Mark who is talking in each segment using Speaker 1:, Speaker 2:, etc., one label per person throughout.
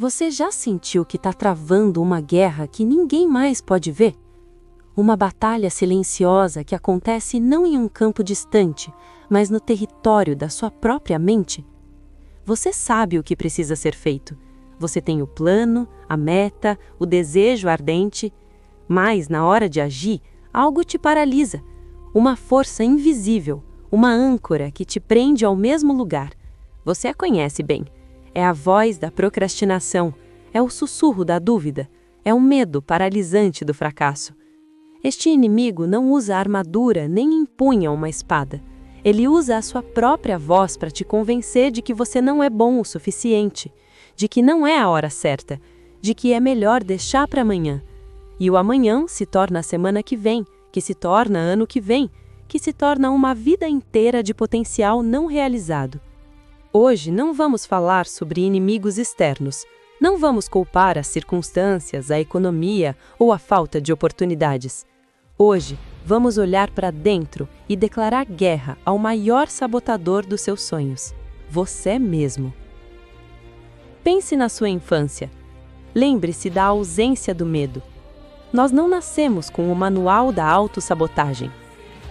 Speaker 1: Você já sentiu que está travando uma guerra que ninguém mais pode ver? Uma batalha silenciosa que acontece não em um campo distante, mas no território da sua própria mente? Você sabe o que precisa ser feito. Você tem o plano, a meta, o desejo ardente, mas na hora de agir, algo te paralisa. Uma força invisível, uma âncora que te prende ao mesmo lugar. Você a conhece bem. É a voz da procrastinação, é o sussurro da dúvida, é o medo paralisante do fracasso. Este inimigo não usa armadura nem empunha uma espada. Ele usa a sua própria voz para te convencer de que você não é bom o suficiente, de que não é a hora certa, de que é melhor deixar para amanhã. E o amanhã se torna a semana que vem, que se torna ano que vem, que se torna uma vida inteira de potencial não realizado. Hoje não vamos falar sobre inimigos externos. Não vamos culpar as circunstâncias, a economia ou a falta de oportunidades. Hoje, vamos olhar para dentro e declarar guerra ao maior sabotador dos seus sonhos, você mesmo. Pense na sua infância. Lembre-se da ausência do medo. Nós não nascemos com o manual da autossabotagem.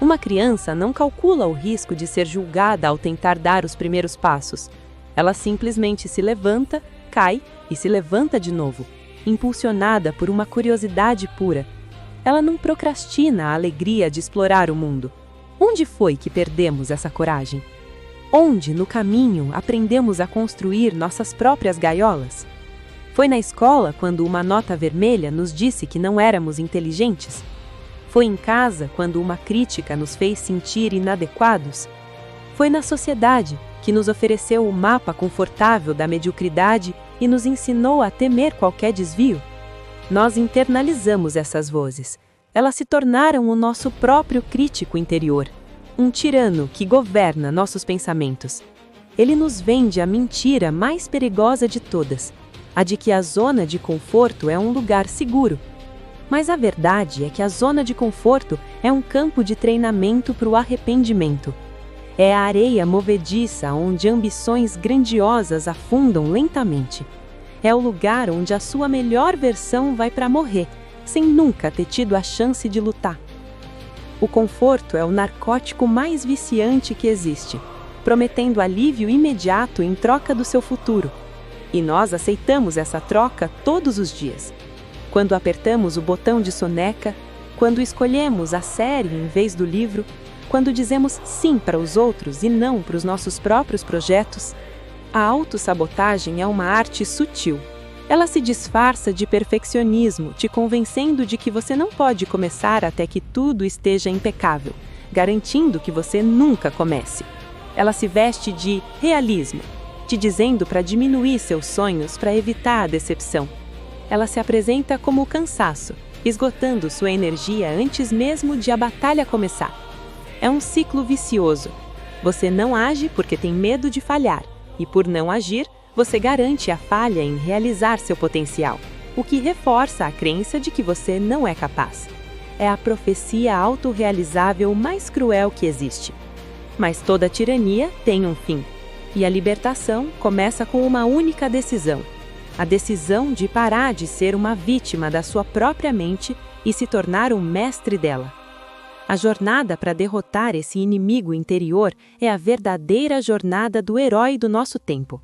Speaker 1: Uma criança não calcula o risco de ser julgada ao tentar dar os primeiros passos. Ela simplesmente se levanta, cai e se levanta de novo, impulsionada por uma curiosidade pura. Ela não procrastina a alegria de explorar o mundo. Onde foi que perdemos essa coragem? Onde, no caminho, aprendemos a construir nossas próprias gaiolas? Foi na escola quando uma nota vermelha nos disse que não éramos inteligentes? Foi em casa quando uma crítica nos fez sentir inadequados? Foi na sociedade que nos ofereceu o mapa confortável da mediocridade e nos ensinou a temer qualquer desvio? Nós internalizamos essas vozes. Elas se tornaram o nosso próprio crítico interior, um tirano que governa nossos pensamentos. Ele nos vende a mentira mais perigosa de todas, a de que a zona de conforto é um lugar seguro. Mas a verdade é que a zona de conforto é um campo de treinamento para o arrependimento. É a areia movediça onde ambições grandiosas afundam lentamente. É o lugar onde a sua melhor versão vai para morrer, sem nunca ter tido a chance de lutar. O conforto é o narcótico mais viciante que existe, prometendo alívio imediato em troca do seu futuro. E nós aceitamos essa troca todos os dias. Quando apertamos o botão de soneca, quando escolhemos a série em vez do livro, quando dizemos sim para os outros e não para os nossos próprios projetos, a autossabotagem é uma arte sutil. Ela se disfarça de perfeccionismo, te convencendo de que você não pode começar até que tudo esteja impecável, garantindo que você nunca comece. Ela se veste de realismo, te dizendo para diminuir seus sonhos para evitar a decepção. Ela se apresenta como cansaço, esgotando sua energia antes mesmo de a batalha começar. É um ciclo vicioso. Você não age porque tem medo de falhar, e por não agir, você garante a falha em realizar seu potencial, o que reforça a crença de que você não é capaz. É a profecia autorrealizável mais cruel que existe. Mas toda tirania tem um fim, e a libertação começa com uma única decisão. A decisão de parar de ser uma vítima da sua própria mente e se tornar um mestre dela. A jornada para derrotar esse inimigo interior é a verdadeira jornada do herói do nosso tempo.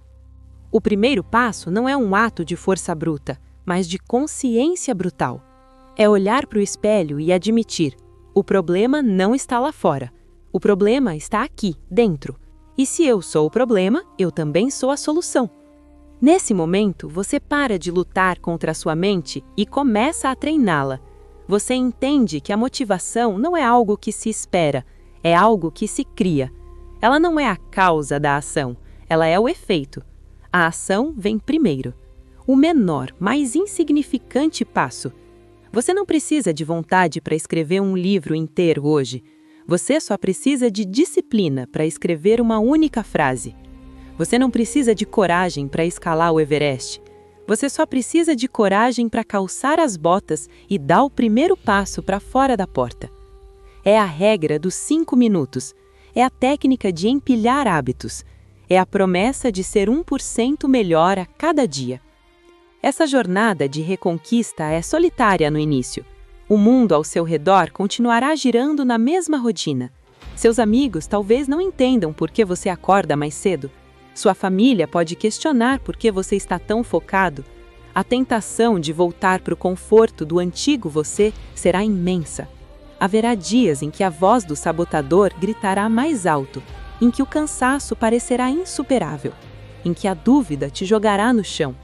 Speaker 1: O primeiro passo não é um ato de força bruta, mas de consciência brutal. É olhar para o espelho e admitir: o problema não está lá fora. O problema está aqui, dentro. E se eu sou o problema, eu também sou a solução. Nesse momento, você para de lutar contra a sua mente e começa a treiná-la. Você entende que a motivação não é algo que se espera, é algo que se cria. Ela não é a causa da ação, ela é o efeito. A ação vem primeiro. O menor, mais insignificante passo. Você não precisa de vontade para escrever um livro inteiro hoje. Você só precisa de disciplina para escrever uma única frase. Você não precisa de coragem para escalar o Everest. Você só precisa de coragem para calçar as botas e dar o primeiro passo para fora da porta. É a regra dos 5 minutos. É a técnica de empilhar hábitos. É a promessa de ser 1% melhor a cada dia.
Speaker 2: Essa jornada de reconquista é solitária no início. O mundo ao seu redor continuará girando na mesma rotina. Seus amigos talvez não entendam por que você acorda mais cedo. Sua família pode questionar por que você está tão focado. A tentação de voltar para o conforto do antigo você será imensa. Haverá dias em que a voz do sabotador gritará mais alto, em que o cansaço parecerá insuperável, em que a dúvida te jogará no chão.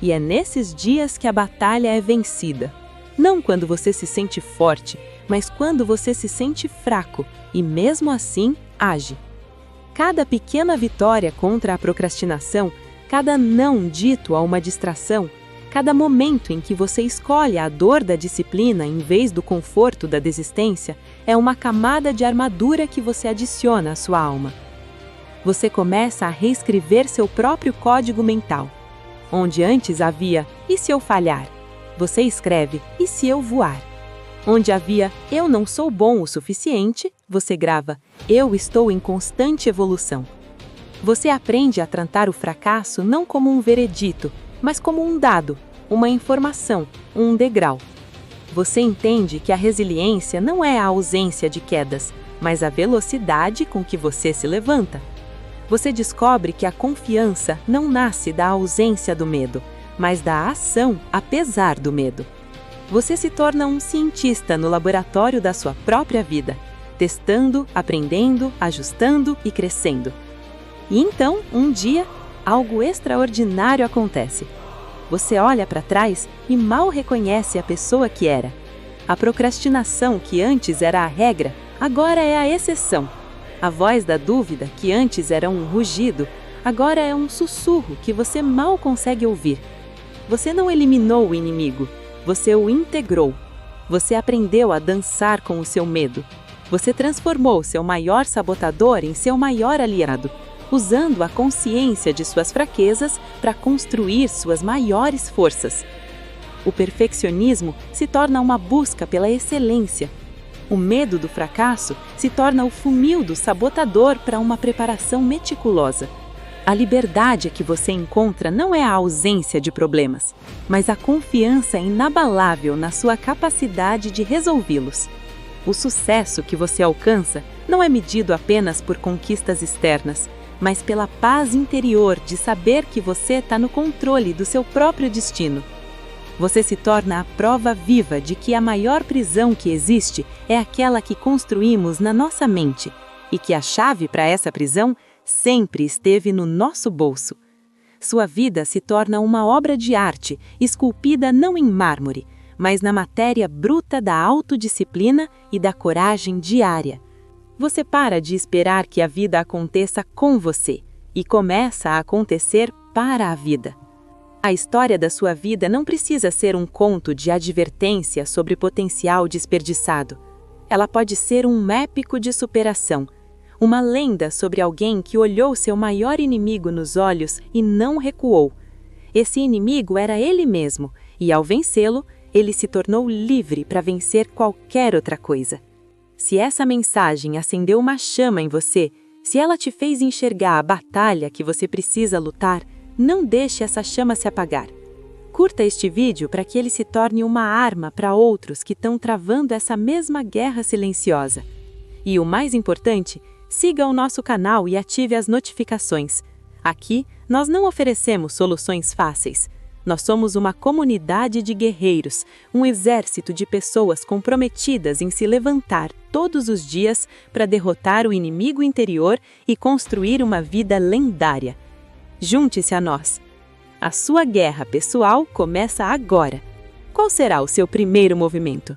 Speaker 2: E é nesses dias que a batalha é vencida. Não quando você se sente forte, mas quando você se sente fraco e, mesmo assim, age. Cada pequena vitória contra a procrastinação, cada não dito a uma distração, cada momento em que você escolhe a dor da disciplina em vez do conforto da desistência, é uma camada de armadura que você adiciona à sua alma. Você começa a reescrever seu próprio código mental. Onde antes havia "e se eu falhar?", você escreve "e se eu voar?". Onde havia "eu não sou bom o suficiente", você grava "eu estou em constante evolução". Você aprende a tratar o fracasso não como um veredito, mas como um dado, uma informação, um degrau. Você entende que a resiliência não é a ausência de quedas, mas a velocidade com que você se levanta. Você descobre que a confiança não nasce da ausência do medo, mas da ação apesar do medo. Você se torna um cientista no laboratório da sua própria vida, testando, aprendendo, ajustando e crescendo. E então, um dia, algo extraordinário acontece. Você olha para trás e mal reconhece a pessoa que era. A procrastinação, que antes era a regra, agora é a exceção. A voz da dúvida, que antes era um rugido, agora é um sussurro que você mal consegue ouvir. Você não eliminou o inimigo, você o integrou. Você aprendeu a dançar com o seu medo. Você transformou seu maior sabotador em seu maior aliado, usando a consciência de suas fraquezas para construir suas maiores forças. O perfeccionismo se torna uma busca pela excelência. O medo do fracasso se torna o funil do sabotador para uma preparação meticulosa. A liberdade que você encontra não é a ausência de problemas, mas a confiança inabalável na sua capacidade de resolvê-los. O sucesso que você alcança não é medido apenas por conquistas externas, mas pela paz interior de saber que você está no controle do seu próprio destino. Você se torna a prova viva de que a maior prisão que existe é aquela que construímos na nossa mente, e que a chave para essa prisão sempre esteve no nosso bolso. Sua vida se torna uma obra de arte, esculpida não em mármore, mas na matéria bruta da autodisciplina e da coragem diária. Você para de esperar que a vida aconteça com você e começa a acontecer para a vida. A história da sua vida não precisa ser um conto de advertência sobre potencial desperdiçado. Ela pode ser um épico de superação, uma lenda sobre alguém que olhou seu maior inimigo nos olhos e não recuou. Esse inimigo era ele mesmo, e ao vencê-lo, ele se tornou livre para vencer qualquer outra coisa. Se essa mensagem acendeu uma chama em você, se ela te fez enxergar a batalha que você precisa lutar, não deixe essa chama se apagar. Curta este vídeo para que ele se torne uma arma para outros que estão travando essa mesma guerra silenciosa. E o mais importante, siga o nosso canal e ative as notificações. Aqui, nós não oferecemos soluções fáceis. Nós somos uma comunidade de guerreiros, um exército de pessoas comprometidas em se levantar todos os dias para derrotar o inimigo interior e construir uma vida lendária. Junte-se a nós. A sua guerra pessoal começa agora. Qual será o seu primeiro movimento?